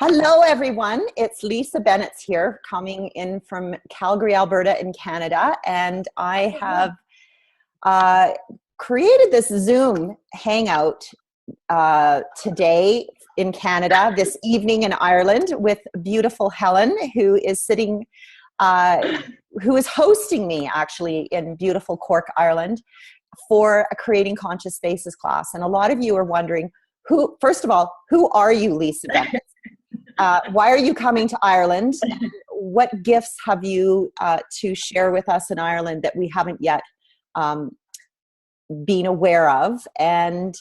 Hello, everyone. It's Lisa Benitz here, coming in from Calgary, Alberta in Canada. And I have created this Zoom hangout today in Canada, this evening in Ireland, with beautiful Helen, who is sitting, who is hosting me actually in beautiful Cork, Ireland, for a Creating Conscious Spaces class. And a lot of you are wondering, first of all, who are you, Lisa Benitz? Why are you coming to Ireland? What gifts have you to share with us in Ireland that we haven't yet been aware of? And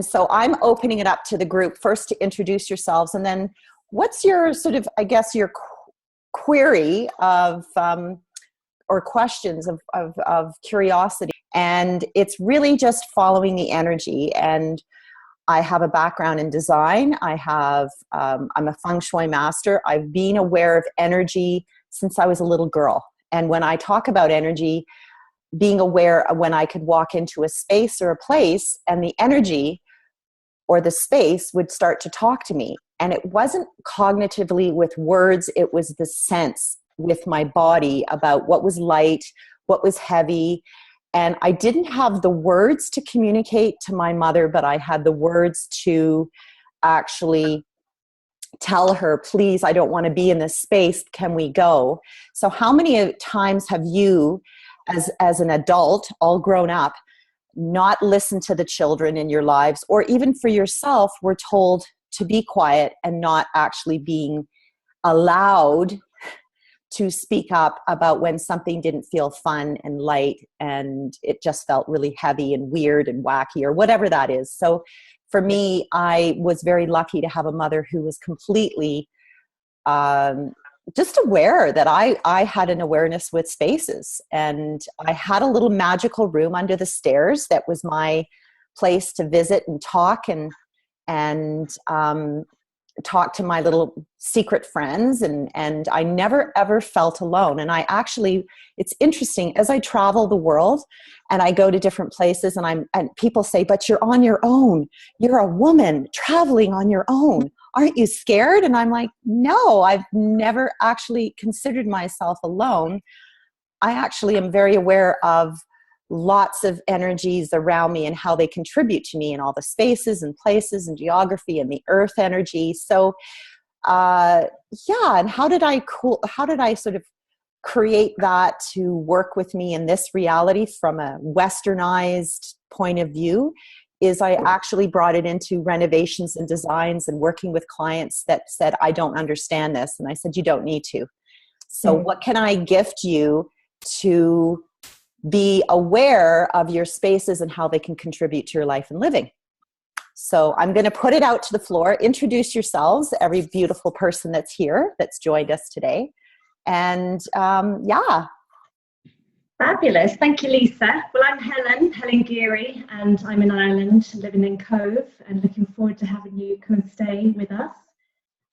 so I'm opening it up to the group first to introduce yourselves, and then what's your sort of, I guess, your query of or questions of curiosity. And it's really just following the energy. And I have a background in design. I'm a Feng Shui Master. I've been aware of energy since I was a little girl. And when I talk about energy, being aware of when I could walk into a space or a place and the energy or the space would start to talk to me. And it wasn't cognitively with words, it was the sense with my body about what was light, what was heavy. And I didn't have the words to communicate to my mother, but I had the words to actually tell her, please, I don't want to be in this space. Can we go? So how many times have you, as an adult, all grown up, not listened to the children in your lives, or even for yourself, were told to be quiet and not actually being allowed to speak up about when something didn't feel fun and light and it just felt really heavy and weird and wacky or whatever that is. So for me, I was very lucky to have a mother who was completely just aware that I had an awareness with spaces. And I had a little magical room under the stairs that was my place to visit and talk and talk to my little secret friends, and I never ever felt alone. And it's interesting, as I travel the world and I go to different places and people say, but you're on your own. You're a woman traveling on your own. Aren't you scared? And I'm like, no, I've never actually considered myself alone. I actually am very aware of lots of energies around me and how they contribute to me in all the spaces and places and geography and the earth energy. So, and how did I sort of create that to work with me in this reality from a westernized point of view? Is I actually brought it into renovations and designs and working with clients that said, I don't understand this. And I said, you don't need to. So what can I gift you to be aware of your spaces and how they can contribute to your life and living? So I'm going to put it out to the floor. Introduce yourselves, every beautiful person that's here, that's joined us today. And Fabulous. Thank you, Lisa. Well, I'm Helen Geary, and I'm in Ireland, living in Cove, and looking forward to having you come and stay with us.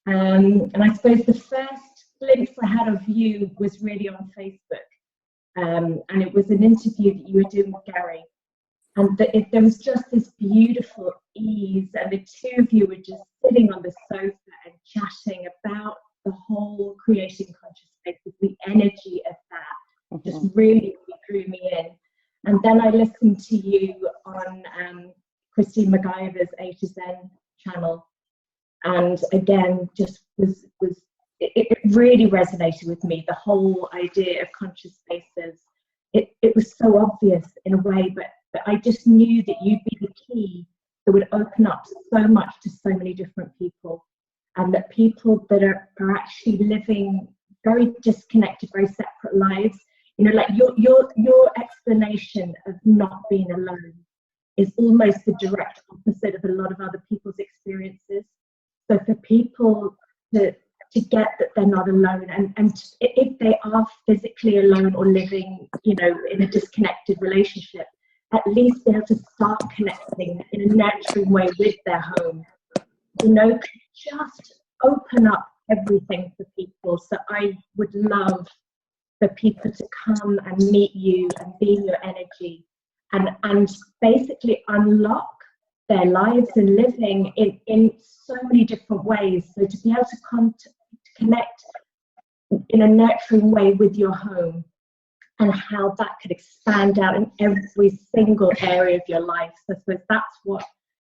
And I suppose the first glimpse I had of you was really on Facebook. And it was an interview that you were doing with Gary. And there was just this beautiful ease, and the two of you were just sitting on the sofa and chatting about the whole Creating Conscious Spaces, the energy of that just really drew me in. And then I listened to you on Christine McIver's A to Zen channel, and again, just it really resonated with me, the whole idea of conscious spaces. It was so obvious in a way, but I just knew that you'd be the key that would open up so much to so many different people, and that people that are actually living very disconnected, very separate lives, like your explanation of not being alone is almost the direct opposite of a lot of other people's experiences. So for people to get that they're not alone, and if they are physically alone or living, in a disconnected relationship, at least be able to start connecting in a nurturing way with their home, just open up everything for people. So I would love for people to come and meet you and be in your energy and basically unlock their lives and living in so many different ways. So to be able to connect in a nurturing way with your home, and how that could expand out in every single area of your life. So I suppose that's what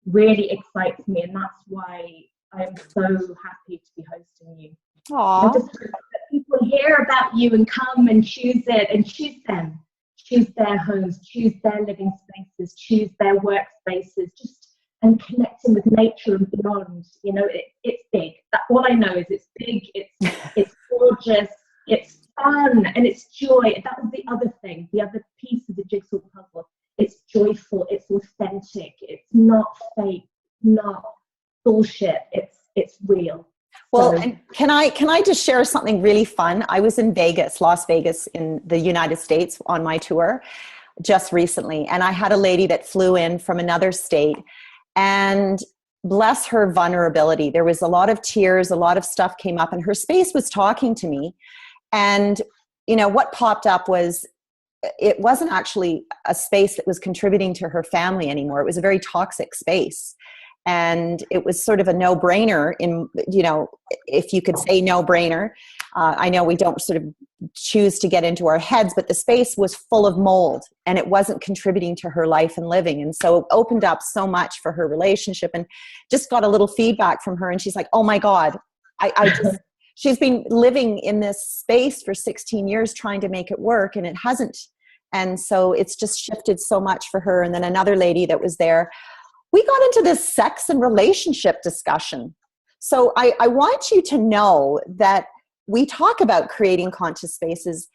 really excites me, and that's why I'm so happy to be hosting you. Aww. I just hope that people hear about you and come and choose it, and choose them, choose their homes, choose their living spaces, choose their workspaces, and connecting with nature and beyond. You know, it's big. All I know is it's big, it's gorgeous, it's fun, and it's joy. That was the other thing, the other piece of the jigsaw puzzle. It's joyful, it's authentic, it's not fake, not bullshit, it's real. Well, so, and can I just share something really fun? I was in Las Vegas in the United States on my tour just recently, and I had a lady that flew in from another state, and bless her vulnerability, there was a lot of tears, a lot of stuff came up, and her space was talking to me. And, you know, what popped up was it wasn't actually a space that was contributing to her family anymore. It was a very toxic space. And it was sort of a no-brainer in, you know, if you could say no-brainer. I know we don't sort of choose to get into our heads, but the space was full of mold and it wasn't contributing to her life and living. And so it opened up so much for her relationship, and just got a little feedback from her. And she's like, oh my God, she's been living in this space for 16 years trying to make it work, and it hasn't. And so it's just shifted so much for her. And then another lady that was there, we got into this sex and relationship discussion. So I want you to know that we talk about creating conscious spaces,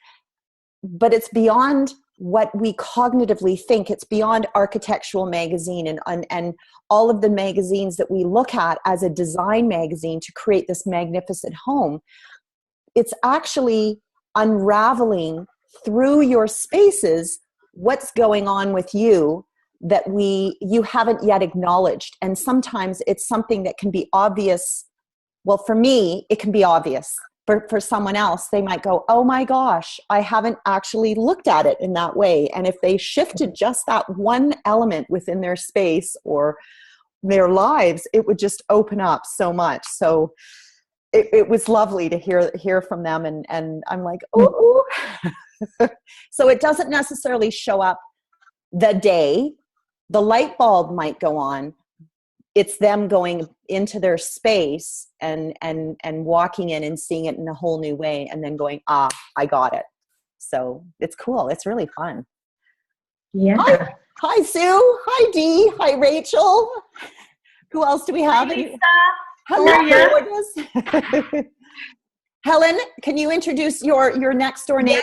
but it's beyond what we cognitively think. It's beyond Architectural Magazine and all of the magazines that we look at as a design magazine to create this magnificent home. It's actually unraveling through your spaces what's going on with you that you haven't yet acknowledged. And sometimes it's something that can be obvious. Well, for me, it can be obvious. For someone else, they might go, oh my gosh, I haven't actually looked at it in that way. And if they shifted just that one element within their space or their lives, it would just open up so much. So it was lovely to hear from them. And I'm like, oh. So it doesn't necessarily show up the day. The light bulb might go on. It's them going into their space and walking in and seeing it in a whole new way, and then going, I got it. So it's cool. It's really fun. Yeah. Hi Sue. Hi Dee. Hi Rachel. Who else do we have? Hi, Lisa. Hello. Helen, can you introduce your next door neighbor?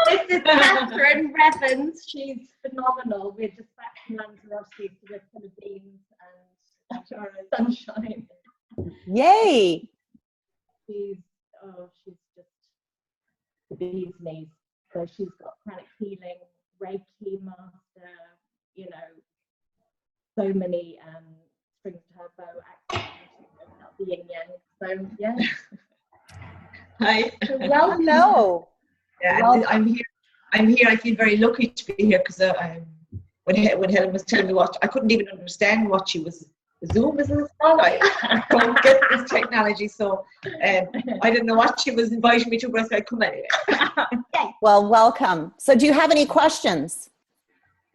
This is Catherine Revens. She's phenomenal. We're just back from Lanzarote, so we're full of beans and sunshine. Yay! She's just the bee's knees. So she's got pranic healing, Reiki master, you know, so many strings to her bow, the yin yang. So yeah. Hi. Well, hello. Yeah, well, I'm here. I feel very lucky to be here because when Helen was telling me what, I couldn't even understand what she was. Zoom is it called? I don't get this technology, so I didn't know what she was inviting me to, but I said, come anyway. Well, welcome. So, do you have any questions?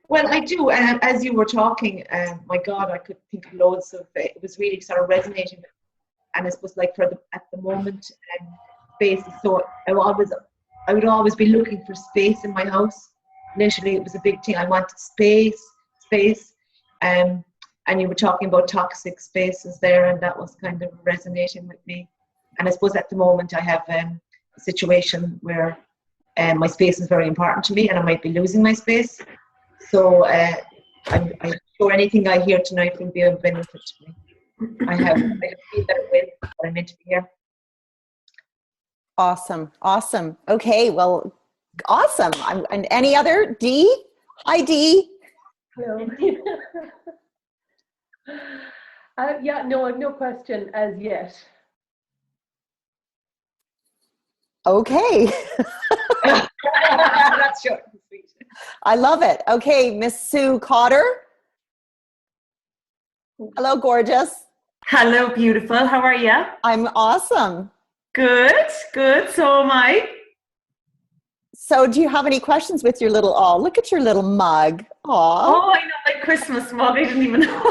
Well, I do. As you were talking, my God, I could think of loads of. It was really sort of resonating, and I suppose like at the moment. Spaces. So I would always be looking for space in my house. Initially, it was a big thing. I wanted space. And you were talking about toxic spaces there, and that was kind of resonating with me. And I suppose at the moment I have a situation where my space is very important to me, and I might be losing my space. So I'm sure anything I hear tonight will be of benefit to me. I feel that with what I'm meant to be here. Awesome. Okay, well, awesome. And any other? Dee? Hi, Dee. Hello. No question as yet. Okay. That's short and sweet. I love it. Okay, Miss Sue Cotter. Hello, gorgeous. Hello, beautiful. How are you? I'm awesome. Good, good. So am I. So do you have any questions with your little, oh, look at your little mug. Aw. Oh, I know, my Christmas mug. I didn't even know.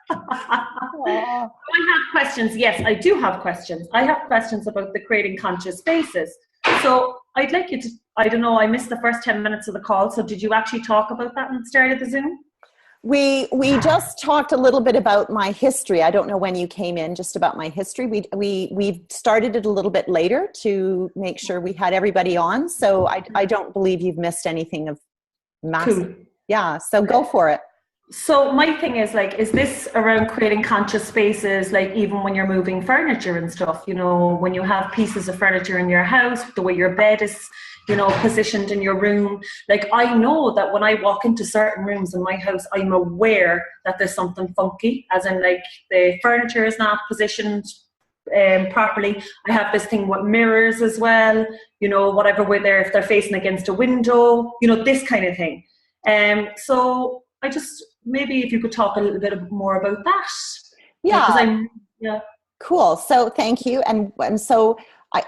Aw. I have questions. Yes, I do have questions. I have questions about the creating conscious spaces. So I'd like you to, I don't know, I missed the first 10 minutes of the call. So did you actually talk about that at the start of the Zoom? We just talked a little bit about my history. I don't know when you came in, just about my history. We started it a little bit later to make sure we had everybody on. So I don't believe you've missed anything of massive. Cool. Yeah, so go for it. So my thing is like, is this around creating conscious spaces, like even when you're moving furniture and stuff, you know, when you have pieces of furniture in your house, the way your bed is, you know, positioned in your room. Like I know that when I walk into certain rooms in my house, I'm aware that there's something funky, as in like the furniture is not positioned properly. I have this thing with mirrors as well, you know, whatever way if they're facing against a window, you know, this kind of thing. So I just, maybe if you could talk a little bit more about that. Yeah. Cool. So thank you. And so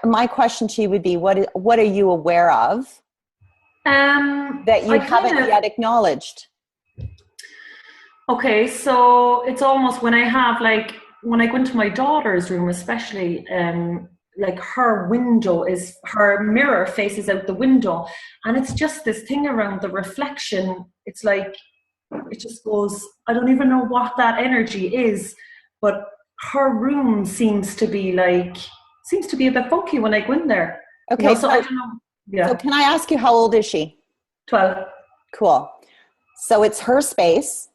my question to you would be, what are you aware of that you haven't yet acknowledged? Okay. So it's almost when I go into my daughter's room, especially, like her mirror faces out the window, and it's just this thing around the reflection. It's like, it just goes, I don't even know what that energy is, but her room seems to be a bit funky when I go in there. Okay. You know, so I don't know. Yeah. So can I ask you, how old is she? 12. Cool. So it's her space.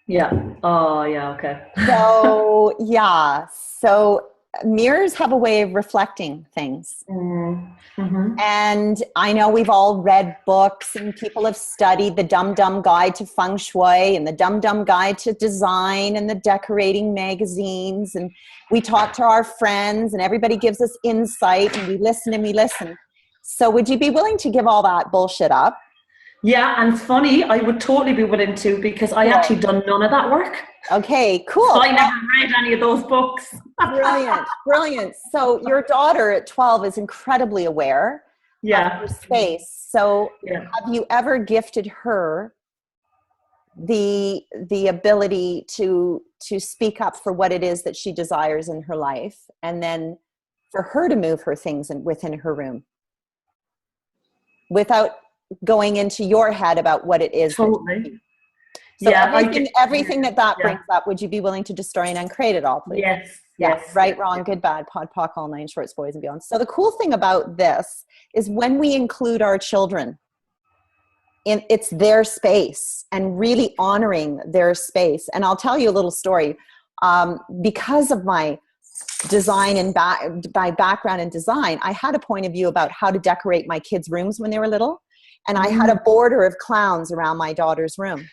Yeah. Oh, yeah. Okay. So, yeah. So mirrors have a way of reflecting things. Mm-hmm. And I know we've all read books and people have studied the Dum Dum Guide to Feng Shui and the Dum Dum Guide to Design and the decorating magazines. And we talk to our friends and everybody gives us insight and we listen and we listen. So would you be willing to give all that bullshit up? Yeah, and it's funny, I would totally be willing to, because I actually done none of that work. Okay, cool. So I never read any of those books. Brilliant. So your daughter at 12 is incredibly aware of her space. So have you ever gifted her the ability to speak up for what it is that she desires in her life, and then for her to move her things within her room without going into your head about what it is? Totally. So everything that brings up, would you be willing to destroy and uncreate it all, please? Yes. Right, wrong, good, bad, pod, poc, all nine shorts, boys and beyond. So the cool thing about this is when we include our children it's their space and really honoring their space. And I'll tell you a little story. Because of my design and my background in design, I had a point of view about how to decorate my kids' rooms when they were little. And I had a border of clowns around my daughter's room.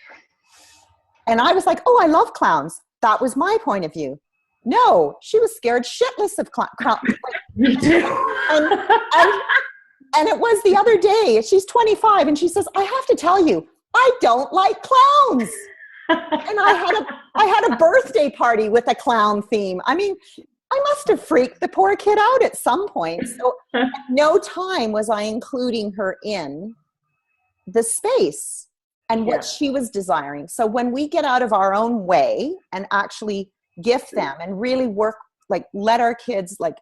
And I was like, oh, I love clowns. That was my point of view. No, she was scared shitless of clowns. Me too. And it was the other day, she's 25, and she says, I have to tell you, I don't like clowns. And I had a birthday party with a clown theme. I mean, I must have freaked the poor kid out at some point. So at no time was I including her in the space and what she was desiring. So when we get out of our own way and actually gift them and really work, like let our kids, like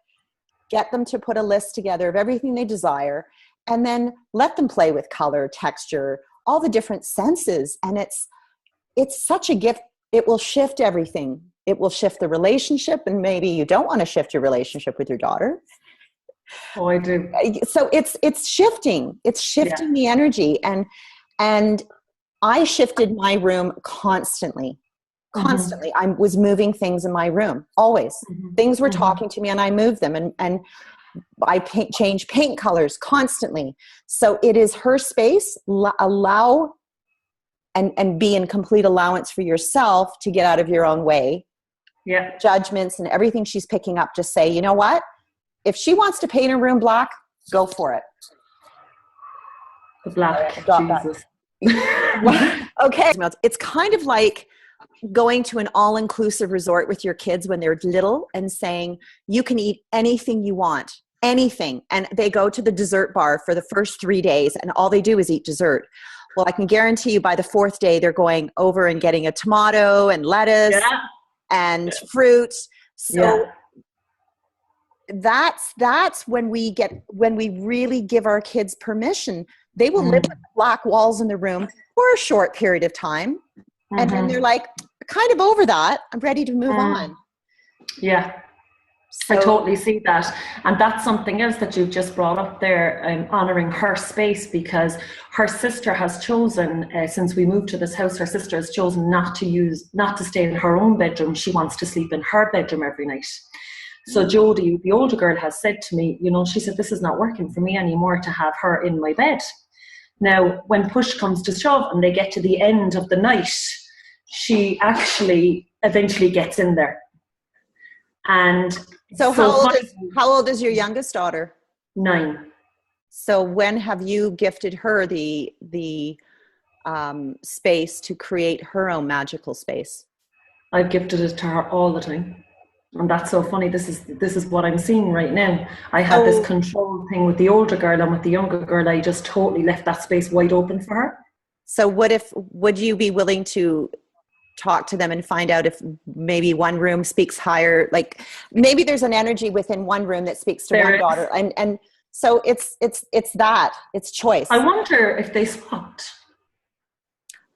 get them to put a list together of everything they desire, and then let them play with color, texture, all the different senses. And it's such a gift. It will shift everything. It will shift the relationship, and maybe you don't want to shift your relationship with your daughter. Oh, I do. So it's shifting. It's shifting the energy. And I shifted my room constantly. Constantly. I was moving things in my room, always. Things were talking to me and I moved them, and I change paint colors constantly. So it is her space. Allow and be in complete allowance for yourself to get out of your own way. Yeah. Judgments and everything she's picking up, just say, you know what? If she wants to paint her room black, go for it. The black. Jesus. Okay. It's kind of like going to an all-inclusive resort with your kids when they're little and saying, you can eat anything you want, anything. And they go to the dessert bar for the first 3 days and all they do is eat dessert. Well, I can guarantee you by the 4th day, they're going over and getting a tomato and lettuce and fruit. So that's when we really give our kids permission. They will live with black walls in the room for a short period of time. And then they're like, kind of over that. I'm ready to move on. Yeah. So, I totally see that. And that's something else that you've just brought up there, honouring her space, because her sister has chosen, since we moved to this house, her sister has chosen not to stay in her own bedroom. She wants to sleep in her bedroom every night. So Jodie, the older girl, has said to me, she said, this is not working for me anymore to have her in my bed. Now, when push comes to shove and they get to the end of the night, she actually eventually gets in there. And so how old is your youngest daughter? 9. So when have you gifted her the space to create her own magical space? I've gifted it to her all the time. And that's so funny. This is what I'm seeing right now. I had this control thing with the older girl, and with the younger girl, I just totally left that space wide open for her. So would you be willing to talk to them and find out if maybe one room speaks higher? Like maybe there's an energy within one room that speaks to one daughter. And so it's choice. I wonder if they swapped.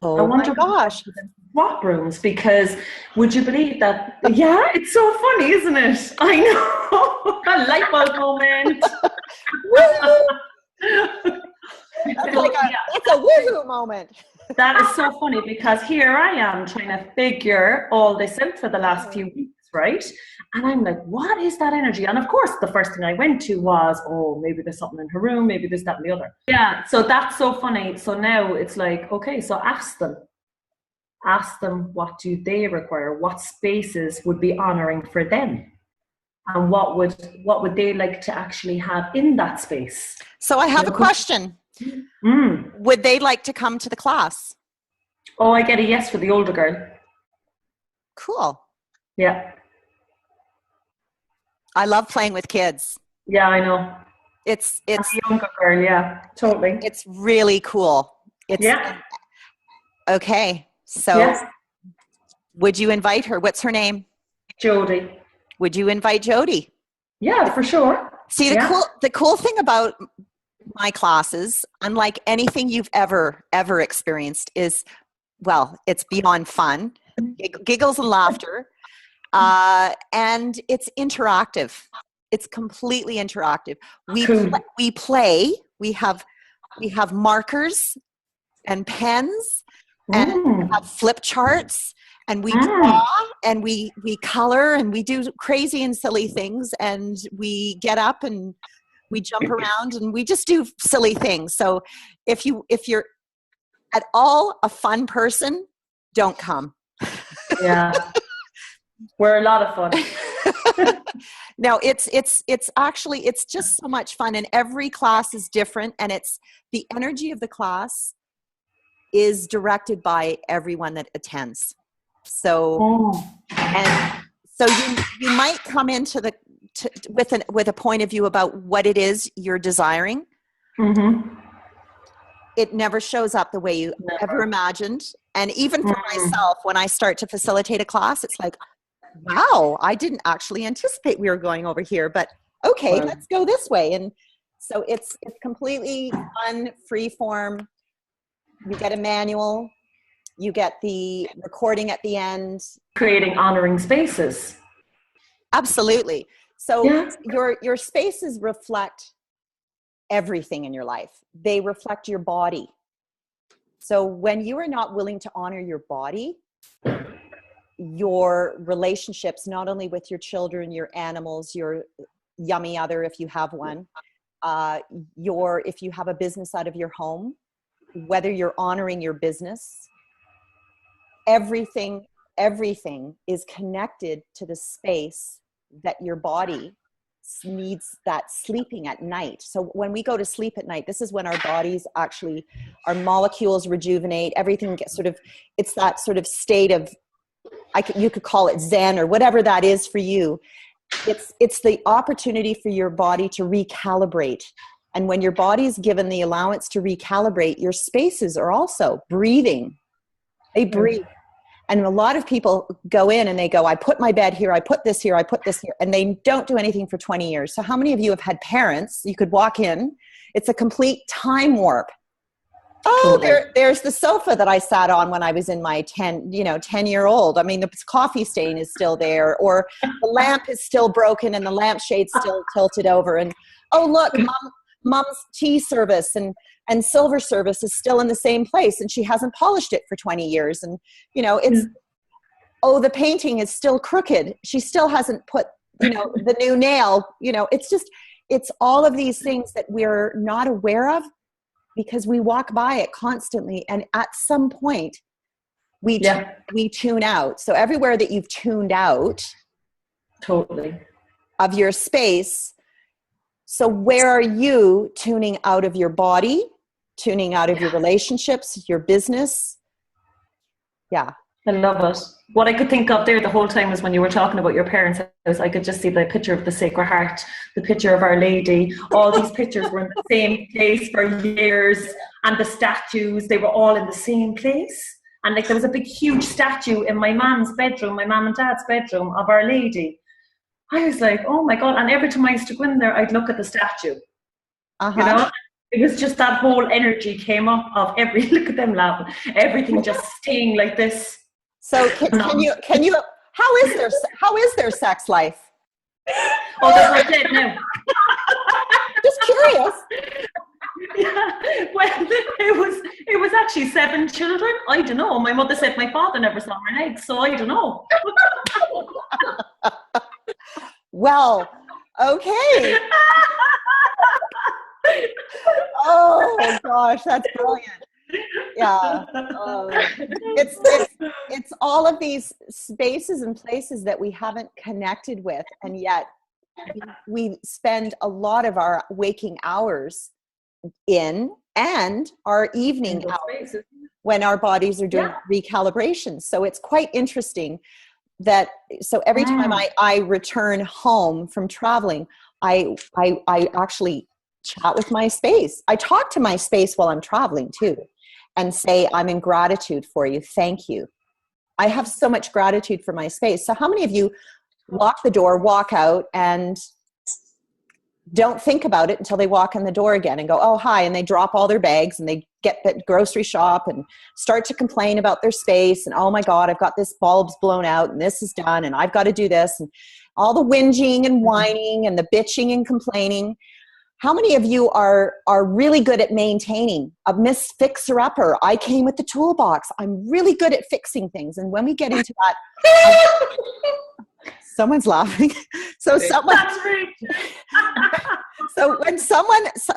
Oh my gosh. Swap rooms, because would you believe that? Yeah, it's so funny, isn't it? I know. A light bulb moment. It's a woohoo moment. That is so funny, because here I am trying to figure all this out for the last few weeks, right? And I'm like, what is that energy? And of course, the first thing I went to was, maybe there's something in her room, maybe this, that, and the other. Yeah, so that's so funny. So now it's like, okay, so ask them what do they require, what spaces would be honoring for them, and what would they like to actually have in that space. So I have a question. Would they like to come to the class? I get a yes for the older girl. Cool. Yeah, I love playing with kids. Yeah, I know. It's the younger girl. Yeah, totally. It's really cool. Okay. So would you invite her? What's her name? Jodie. Would you invite Jodie? Yeah, for sure. See, the cool thing about my classes, unlike anything you've ever experienced, is, well, it's beyond fun, giggles and laughter, and it's interactive. It's completely interactive. We play. We have markers and pens, and we have flip charts, and we draw, and we color, and we do crazy and silly things, and we get up and we jump around, and we just do silly things. So if you're at all a fun person, don't come. Yeah. We're a lot of fun. No, it's actually, it's just so much fun, and every class is different, and it's the energy of the class is directed by everyone that attends. So, and so you might come into with a point of view about what it is you're desiring. It never shows up the way you ever imagined. And even for myself, when I start to facilitate a class, it's like, wow, I didn't actually anticipate we were going over here, but okay, let's go this way. And so it's completely fun, free form. You get a manual, you get the recording at the end. Creating honoring spaces. Absolutely. So your spaces reflect everything in your life. They reflect your body. So when you are not willing to honor your body, your relationships, not only with your children, your animals, your yummy other, if you have one, if you have a business out of your home, whether you're honoring your business, everything is connected to the space that your body needs, that sleeping at night. So when we go to sleep at night, this is when our bodies actually, our molecules rejuvenate, everything gets it's that sort of state of you could call it Zen or whatever that is for you. It's the opportunity for your body to recalibrate. And when your body is given the allowance to recalibrate, your spaces are also breathing. They breathe. And a lot of people go in and they go, I put my bed here, I put this here, I put this here, and they don't do anything for 20 years. So how many of you have had parents, you could walk in, it's a complete time warp. Oh, there's the sofa that I sat on when I was in my 10-year-old. I mean, the coffee stain is still there, or the lamp is still broken and the lampshade's still tilted over. And, oh, look, mom's tea service and silver service is still in the same place and she hasn't polished it for 20 years. And, it's, the painting is still crooked. She still hasn't put, the new nail, it's all of these things that we're not aware of because we walk by it constantly. And at some point we tune out. So everywhere that you've tuned out totally of your space. So where are you tuning out of your body, tuning out of your relationships, your business? Yeah. I love it. What I could think of there the whole time was when you were talking about your parents' house, I could just see the picture of the Sacred Heart, the picture of Our Lady. All these pictures were in the same place for years, and the statues, they were all in the same place. And like there was a big, huge statue in my mom's bedroom, my mom and dad's bedroom, of Our Lady. I was like, oh my God. And every time I used to go in there, I'd look at the statue. It was just that whole energy came up of look at them laughing, everything just staying like this. So can you how is their sex life? Oh, that's not dead now. Just curious. Yeah, well, it was actually 7 children. I don't know. My mother said my father never saw her legs, so I don't know. Well, okay. Oh gosh, that's brilliant. Yeah. It's all of these spaces and places that we haven't connected with, and yet we spend a lot of our waking hours in and our evening hours when our bodies are doing recalibration. So it's quite interesting that, so every time I return home from traveling, I actually chat with my space. I talk to my space while I'm traveling too, and say, I'm in gratitude for you. Thank you. I have so much gratitude for my space. So how many of you lock the door, walk out, and don't think about it until they walk in the door again and go, oh, hi, and they drop all their bags and they get the grocery shop and start to complain about their space and, oh my God, I've got this bulb's blown out and this is done and I've got to do this, and all the whinging and whining and the bitching and complaining. How many of you are really good at maintaining? A Miss Fixer-Upper. I came with the toolbox. I'm really good at fixing things. And when we get into that, someone's laughing. So someone. That's right. So when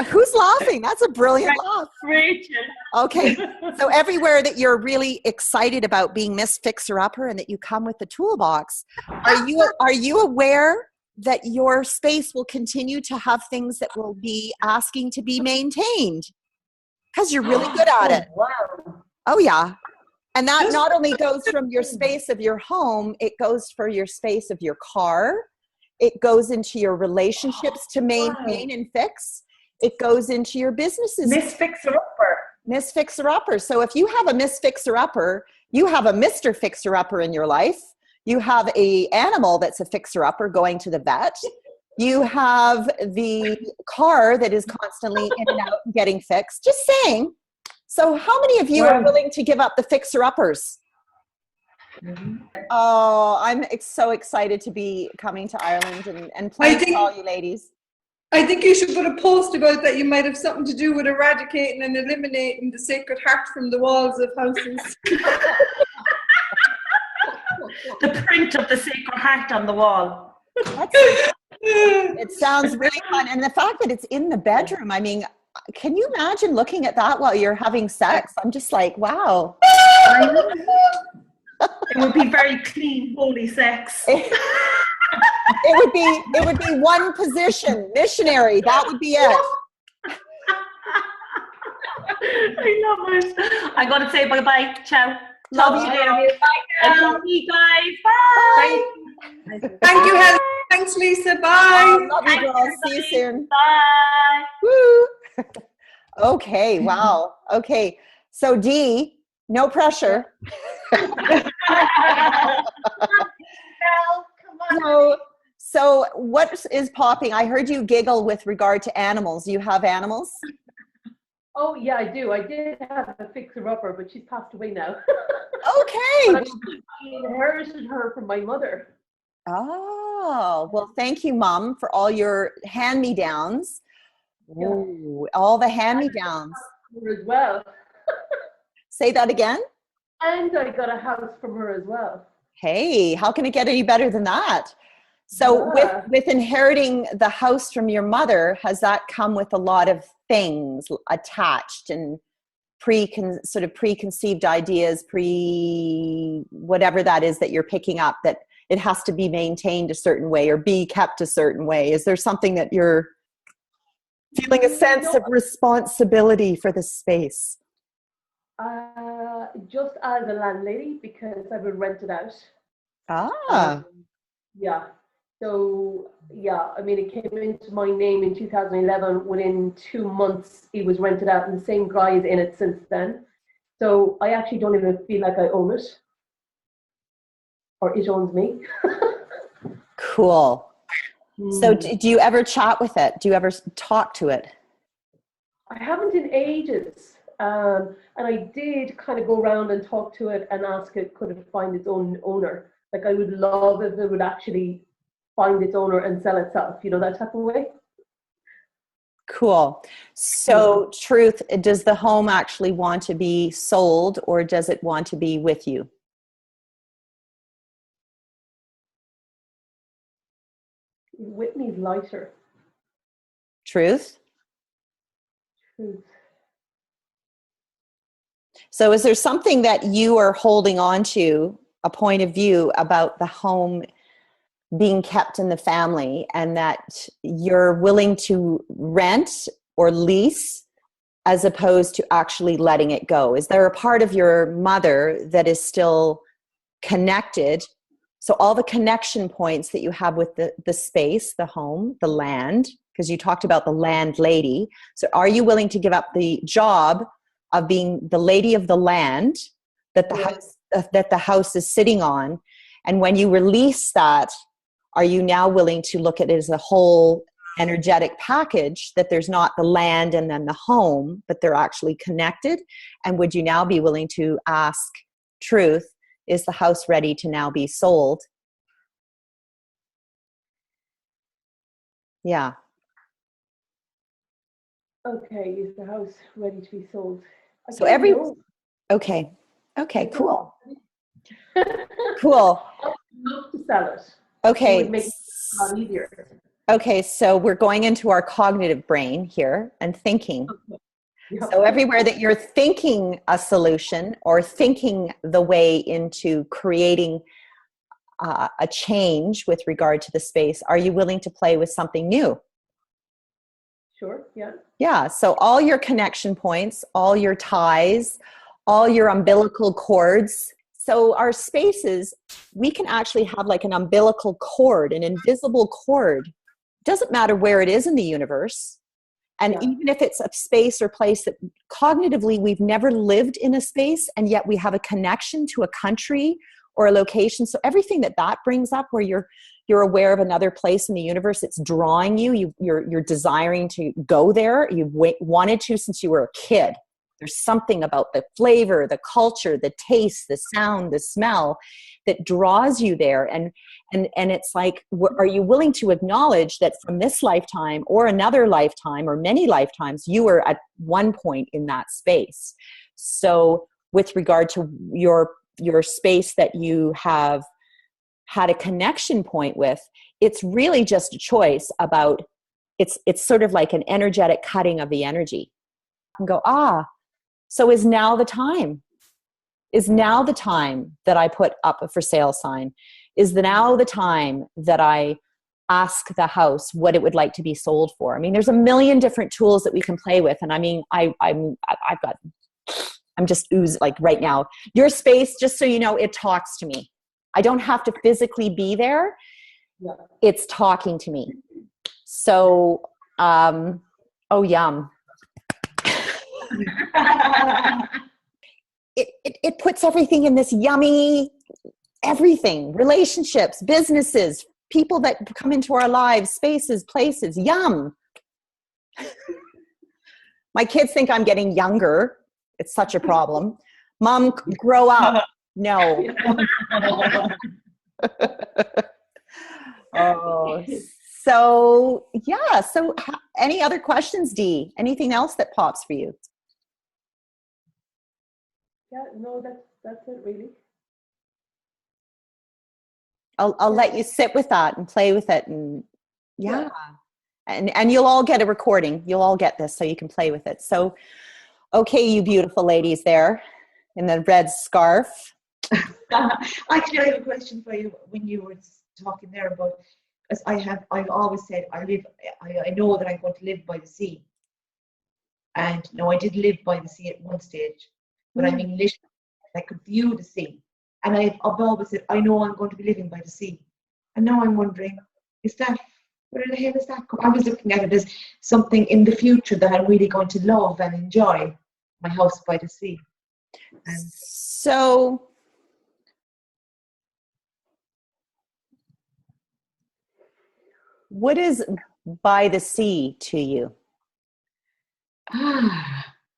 who's laughing? That's a brilliant laugh. Rachel. Okay. So everywhere that you're really excited about being Miss Fixer-Upper and that you come with the toolbox, are you aware that your space will continue to have things that will be asking to be maintained? Because you're really good at it. Wow. Oh, yeah. And that not only goes from your space of your home, it goes for your space of your car. It goes into your relationships to maintain and fix. It goes into your businesses. Miss Fixer-Upper. Miss Fixer-Upper. So if you have a Miss Fixer-Upper, you have a Mr. Fixer-Upper in your life. You have an animal that's a fixer-upper going to the vet. You have the car that is constantly in and out and getting fixed. Just saying. So how many of you are willing to give up the fixer-uppers? Oh, I'm so excited to be coming to Ireland and playing with all you ladies. I think you should put a post about that. You might have something to do with eradicating and eliminating the Sacred Heart from the walls of houses. The print of the Sacred Heart on the wall. It sounds really fun. And the fact that it's in the bedroom, I mean, can you imagine looking at that while you're having sex? I'm just like, wow. It would be very clean, holy sex. It would be one position, missionary. That would be it. I love it. I got to say bye-bye. Ciao. Love you. I love you guys. Bye. Thank you, Helen. Thanks, Lisa. Bye. Oh, love you, girls. See you soon. Bye. Woo. Okay. Wow. Okay. So Dee, no pressure. So what is popping? I heard you giggle with regard to animals. You have animals? Oh, yeah, I do. I did have a fixer-upper, but she's passed away now. Okay. But I inherited her from my mother. Oh, well, thank you, Mom, for all your hand-me-downs. Ooh, all the hand-me-downs. Her as well. Say that again? And I got a house from her as well. Hey, how can it get any better than that? So Yeah. with inheriting the house from your mother, has that come with a lot of things attached and preconceived ideas, whatever that is that you're picking up, that it has to be maintained a certain way or be kept a certain way? Is there something that you're feeling a sense of responsibility for the space? Just as a landlady, because I would rent it out. Ah. Yeah. So, yeah, I mean, it came into my name in 2011. Within 2 months, it was rented out, and the same guy is in it since then. So I actually don't even feel like I own it, or it owns me. Cool. So do you ever chat with it? Do you ever talk to it? I haven't in ages. And I did kind of go around and talk to it and ask it, could it find its own owner? Like, I would love if it would actually find its owner and sell itself, you know, that type of way. Cool. So, Truth, does the home actually want to be sold, or does it want to be with you? Whitney's lighter. Truth? Truth. So is there something that you are holding on to, a point of view about the home being kept in the family, and that you're willing to rent or lease as opposed to actually letting it go? Is there a part of your mother that is still connected? So all the connection points that you have with the space, the home, the land, because you talked about the landlady. So are you willing to give up the job of being the lady of the land that the house is sitting on? And when you release that, are you now willing to look at it as a whole energetic package, that there's not the land and then the home, but they're actually connected? And would you now be willing to ask Truth, is the house ready to now be sold? Yeah. Okay, is the house ready to be sold? So okay, cool. Cool. I would love to sell it. Okay. It would make it a lot easier. Okay, so we're going into our cognitive brain here and thinking. Okay. Yeah. So everywhere that you're thinking a solution or thinking the way into creating a change with regard to the space, are you willing to play with something new? Sure, yeah. Yeah, so all your connection points, all your ties, all your umbilical cords. So our spaces, we can actually have like an umbilical cord, an invisible cord. Doesn't matter where it is in the universe. And even if it's a space or place that cognitively we've never lived in a space, and yet we have a connection to a country or a location. So everything that brings up, where you're aware of another place in the universe, it's drawing you. You're desiring to go there. You've wanted to since you were a kid. There's something about the flavor, the culture, the taste, the sound, the smell that draws you there. And it's like, are you willing to acknowledge that from this lifetime or another lifetime or many lifetimes, you were at one point in that space? So with regard to your space that you have had a connection point with, it's really just a choice about, it's sort of like an energetic cutting of the energy. And go, so is now the time? Is now the time that I put up a for sale sign? Is now the time that I ask the house what it would like to be sold for? I mean, there's a million different tools that we can play with. And I mean, I've got I'm just oozing, like right now. Your space, just so you know, it talks to me. I don't have to physically be there. Yeah. It's talking to me. So, oh, yum. It puts everything in this yummy, everything, relationships, businesses, people that come into our lives, spaces, places, yum. My kids think I'm getting younger. It's such a problem. Mom, grow up. No. Oh, so yeah. So any other questions, Dee? Anything else that pops for you? Yeah, no, that's it really. I'll let you sit with that and play with it, and yeah. And you'll all get a recording. You'll all get this so you can play with it. So, okay, you beautiful ladies there in the red scarf. Actually, I have a question for you when you were talking there about, as I've always said, I know that I'm going to live by the sea. And no, I did live by the sea at one stage, but I mean, literally, I could view the sea. And I've always said, I know I'm going to be living by the sea. And now I'm wondering, where the hell is that? I was looking at it as something in the future that I'm really going to love and enjoy, my house by the sea. So, what is by the sea to you?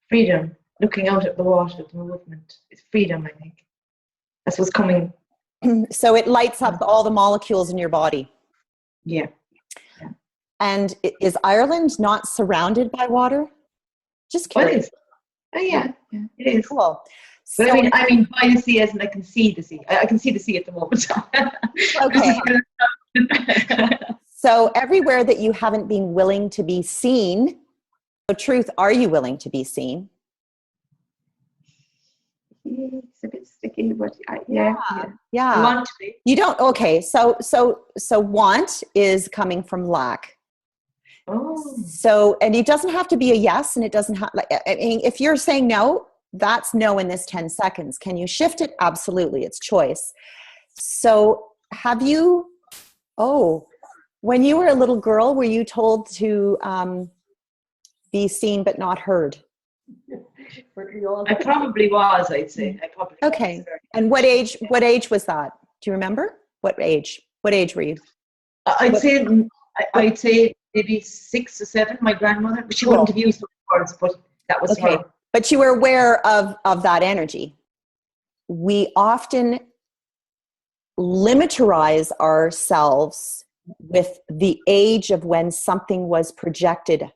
Freedom. Looking out at the water, the movement. It's freedom, I think. That's what's coming. So it lights up all the molecules in your body. Yeah. And is Ireland not surrounded by water? Just curious. Oh, yeah, it is. Cool. But So, I mean, by the sea as in I can see the sea. I can see the sea at the moment. okay. So everywhere that you haven't been willing to be seen, so truth, are you willing to be seen? It's a bit sticky, but Yeah. I want to be. You don't. Okay. So want is coming from lack. Oh. So, and it doesn't have to be a yes, and it doesn't have, like, I mean, if you're saying no, that's no in this 10 seconds. Can you shift it? Absolutely. It's choice. So have you, when you were a little girl, were you told to be seen but not heard? I probably was, I'd say. Okay. Was. And what age was that? Do you remember? What age were you? I'd say maybe 6 or 7, my grandmother. But she wouldn't have used those words, but that was her. But you were aware of that energy. We often limitize ourselves with the age of when something was projected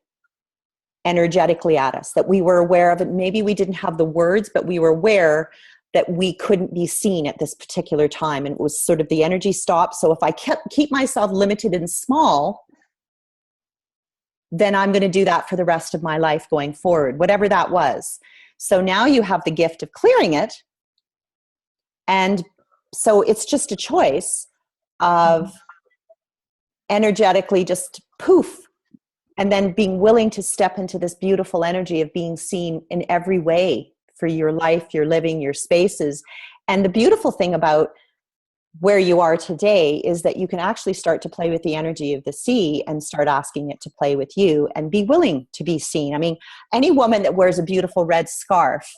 energetically at us, that we were aware of it. Maybe we didn't have the words, but we were aware that we couldn't be seen at this particular time. And it was sort of the energy stopped. So if I keep myself limited and small, then I'm going to do that for the rest of my life going forward, whatever that was. So now you have the gift of clearing it. And so it's just a choice of energetically just poof, and then being willing to step into this beautiful energy of being seen in every way for your life, your living, your spaces. And the beautiful thing about where you are today is that you can actually start to play with the energy of the sea and start asking it to play with you and be willing to be seen. I mean, any woman that wears a beautiful red scarf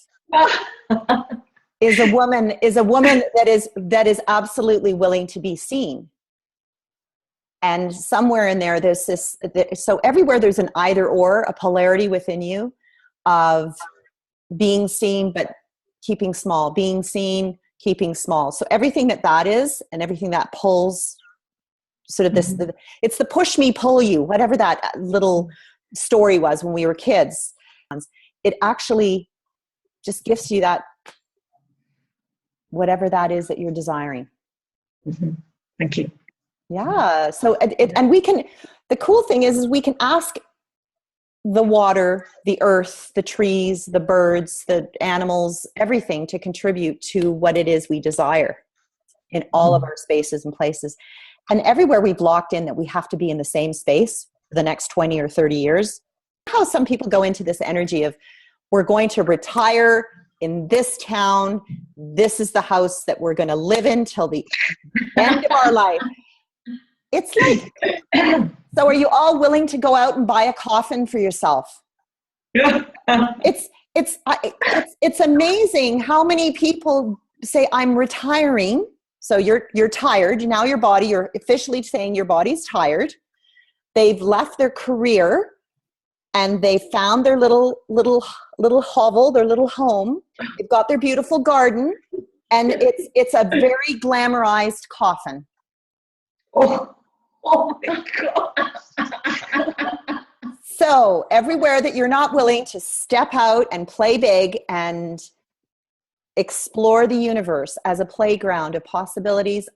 is a woman that is absolutely willing to be seen. And somewhere in there, there's this, so everywhere there's an either or, a polarity within you of being seen, but keeping small, being seen, keeping small. So everything that is, and everything that pulls sort of this, it's the push me, pull you, whatever that little story was when we were kids. It actually just gives you that, whatever that is that you're desiring. Mm-hmm. Thank you. Yeah. So, and we can, the cool thing is we can ask the water, the earth, the trees, the birds, the animals, everything to contribute to what it is we desire in all of our spaces and places. And everywhere we've locked in that we have to be in the same space for the next 20 or 30 years. How some people go into this energy of, we're going to retire in this town, this is the house that we're going to live in till the end of our life. It's like, so are you all willing to go out and buy a coffin for yourself? It's amazing how many people say, I'm retiring. So you're tired. Now you're officially saying your body's tired. They've left their career and they found their little hovel, their little home. They've got their beautiful garden, and it's a very glamorized coffin. Oh my God. So everywhere that you're not willing to step out and play big and explore the universe as a playground of possibilities,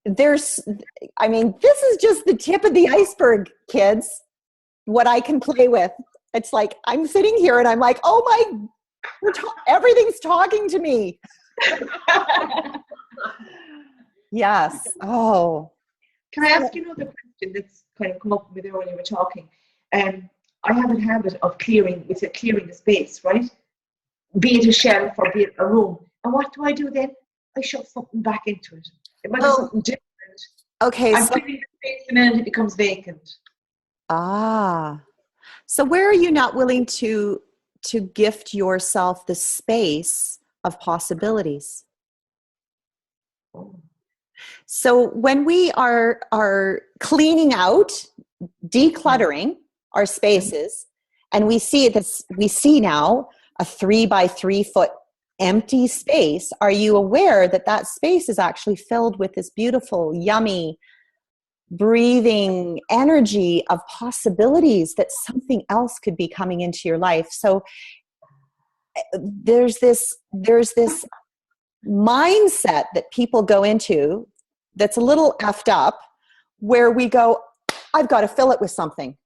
this is just the tip of the iceberg, kids, what I can play with. It's like, I'm sitting here and I'm like, oh my, everything's talking to me. Yes. Oh. Can I ask you another question that's kind of come up with me when you were talking? I have a habit of clearing the space, right? Be it a shelf or be it a room. And what do I do then? I shove something back into it. It might be something different. Okay. I'm filling the space the minute it becomes vacant. So where are you not willing to gift yourself the space of possibilities? So when we are cleaning out, decluttering our spaces, and we see now a 3 by 3 foot empty space, are you aware that space is actually filled with this beautiful, yummy, breathing energy of possibilities, that something else could be coming into your life? So there's this mindset that people go into that's a little effed up, where we go, I've got to fill it with something.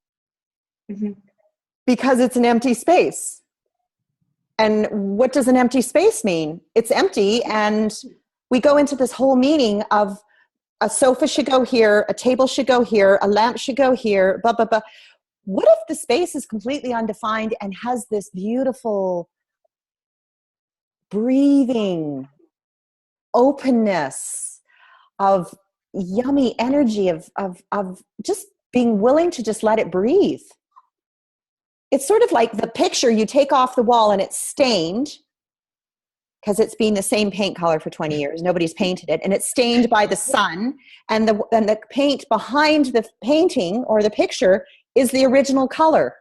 Mm-hmm. Because it's an empty space. And what does an empty space mean? It's empty, and we go into this whole meaning of a sofa should go here, a table should go here, a lamp should go here, blah, blah, blah. What if the space is completely undefined and has this beautiful breathing openness of yummy energy of just being willing to just let it breathe? It's sort of like the picture you take off the wall and it's stained because it's been the same paint color for 20 years. Nobody's painted it. And it's stained by the sun, and the paint behind the painting or the picture is the original color.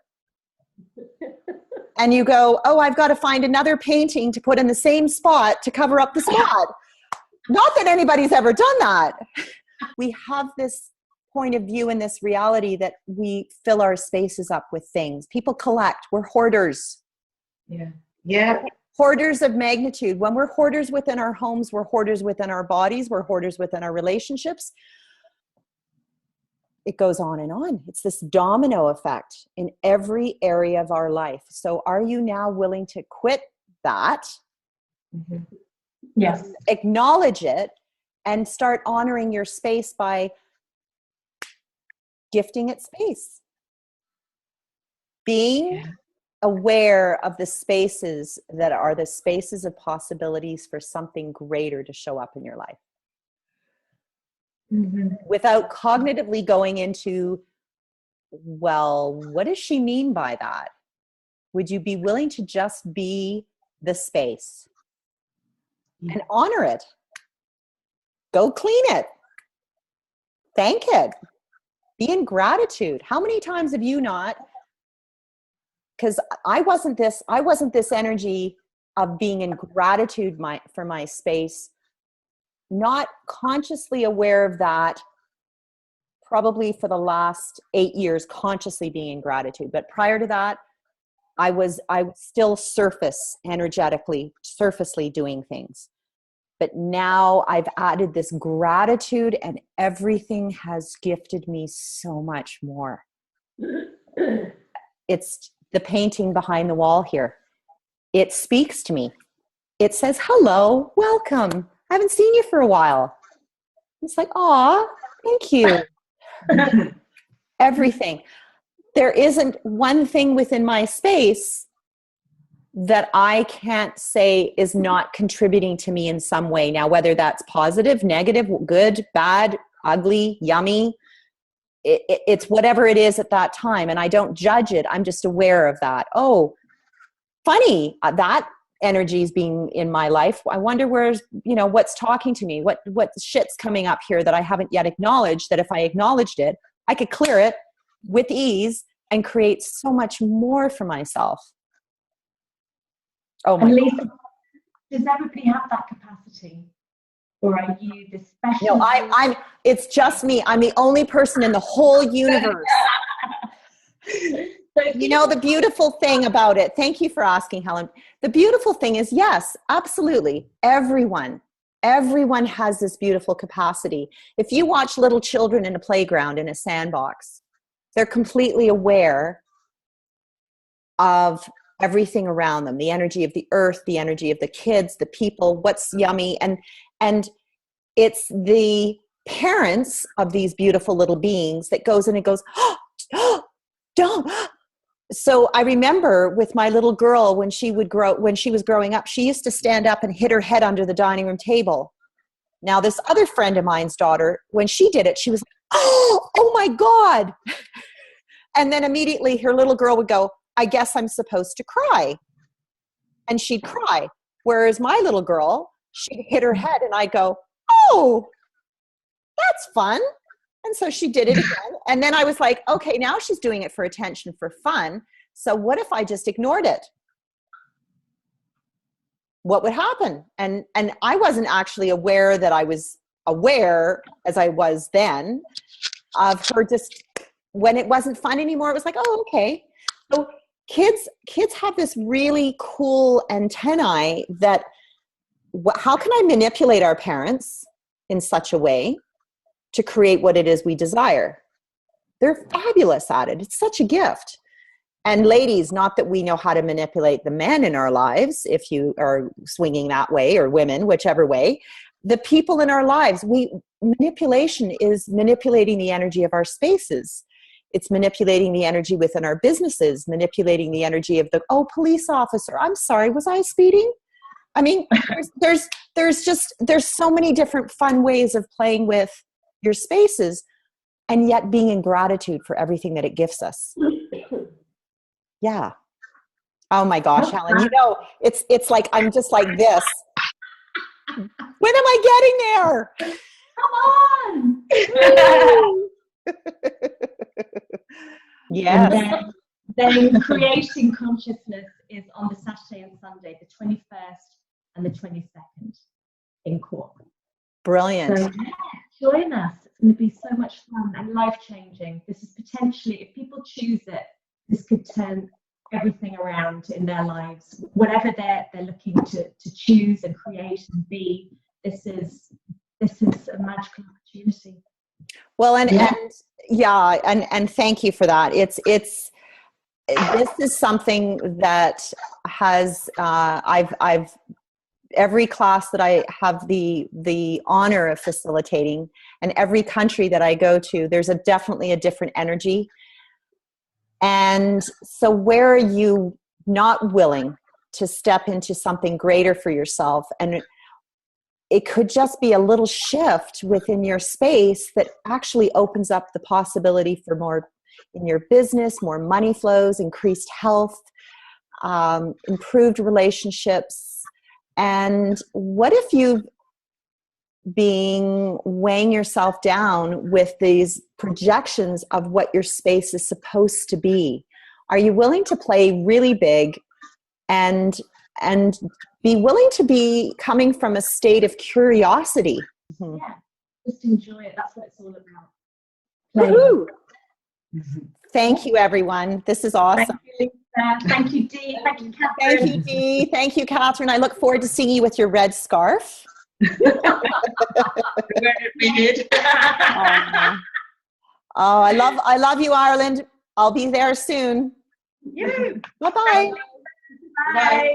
And you go, oh, I've got to find another painting to put in the same spot to cover up the spot. Not that anybody's ever done that. We have this point of view in this reality that we fill our spaces up with things. People collect. We're hoarders. Yeah. Hoarders of magnitude. When we're hoarders within our homes, we're hoarders within our bodies, we're hoarders within our relationships. It goes on and on. It's this domino effect in every area of our life. So are you now willing to quit that? Mm-hmm. Yes. Acknowledge it and start honoring your space by gifting it space. Being aware of the spaces that are the spaces of possibilities for something greater to show up in your life. Mm-hmm. Without cognitively going into, well, what does she mean by that? Would you be willing to just be the space and honor it? Go clean it. Thank it. Be in gratitude. How many times have you not? Because I wasn't this energy of being in gratitude for my space, not consciously aware of that, probably for the last 8 years, consciously being in gratitude. But prior to that, I was still surfacely doing things. But now I've added this gratitude, and everything has gifted me so much more. It's the painting behind the wall here. It speaks to me. It says, hello, welcome. I haven't seen you for a while. It's like, aw, thank you. Everything. There isn't one thing within my space that I can't say is not contributing to me in some way. Now, whether that's positive, negative, good, bad, ugly, yummy, it's whatever it is at that time. And I don't judge it. I'm just aware of that. Oh, funny, that energy is being in my life. I wonder where's, what's talking to me? What shit's coming up here that I haven't yet acknowledged, that if I acknowledged it, I could clear it with ease and create so much more for myself. Oh my Lisa, does everybody have that capacity? Or are you the special? No, it's just me. I'm the only person in the whole universe. The beautiful thing about it, thank you for asking, Helen. The beautiful thing is, yes, absolutely. Everyone has this beautiful capacity. If you watch little children in a playground, in a sandbox, they're completely aware of everything around them, the energy of the earth, the energy of the kids, the people, what's yummy. And it's the parents of these beautiful little beings that goes in and goes, oh, don't. So I remember with my little girl, when she was growing up, she used to stand up and hit her head under the dining room table. Now, this other friend of mine's daughter, when she did it, she was like, oh my God. And then immediately her little girl would go, I guess I'm supposed to cry. And she'd cry. Whereas my little girl, she'd hit her head and I'd go, oh, that's fun. And so she did it again. And then I was like, okay, now she's doing it for attention, for fun. So what if I just ignored it? What would happen? And I wasn't actually aware that I was aware, as I was then, of her just, when it wasn't fun anymore, it was like, oh, okay. So kids have this really cool antennae that, how can I manipulate our parents in such a way to create what it is we desire? They're fabulous at it. It's such a gift. And ladies, not that we know how to manipulate the men in our lives, if you are swinging that way, or women, whichever way, the people in our lives, manipulation is manipulating the energy of our spaces. It's manipulating the energy within our businesses, manipulating the energy of the, police officer, I'm sorry, was I speeding? I mean, there's so many different fun ways of playing with your spaces, and yet being in gratitude for everything that it gives us. Yeah. Oh my gosh, Helen, it's like, I'm just like this. When am I getting there? Come on. Yes. And then creating consciousness is on the Saturday and Sunday, the 21st and the 22nd in Cork. Brilliant. So join us. It's going to be so much fun and life-changing. This is potentially, if people choose it, this could turn everything around in their lives. Whatever they're looking to choose and create and be, this is a magical opportunity. Well, and thank you for that. This is something that has I've every class that I have the honor of facilitating, and every country that I go to, there's definitely a different energy. And so where are you not willing to step into something greater for yourself? And it could just be a little shift within your space that actually opens up the possibility for more in your business, more money flows, increased health, improved relationships. And what if you've been weighing yourself down with these projections of what your space is supposed to be? Are you willing to play really big and be willing to be coming from a state of curiosity? Yeah, just enjoy it. That's what it's all about. Woohoo! Thank you, everyone. This is awesome. Thank you, Lisa. Thank you, Dee. Thank you, Catherine. Thank you, Dee. Thank you, Catherine. I look forward to seeing you with your red scarf. Oh, I love you, Ireland. I'll be there soon. Yeah. Bye-bye. Bye.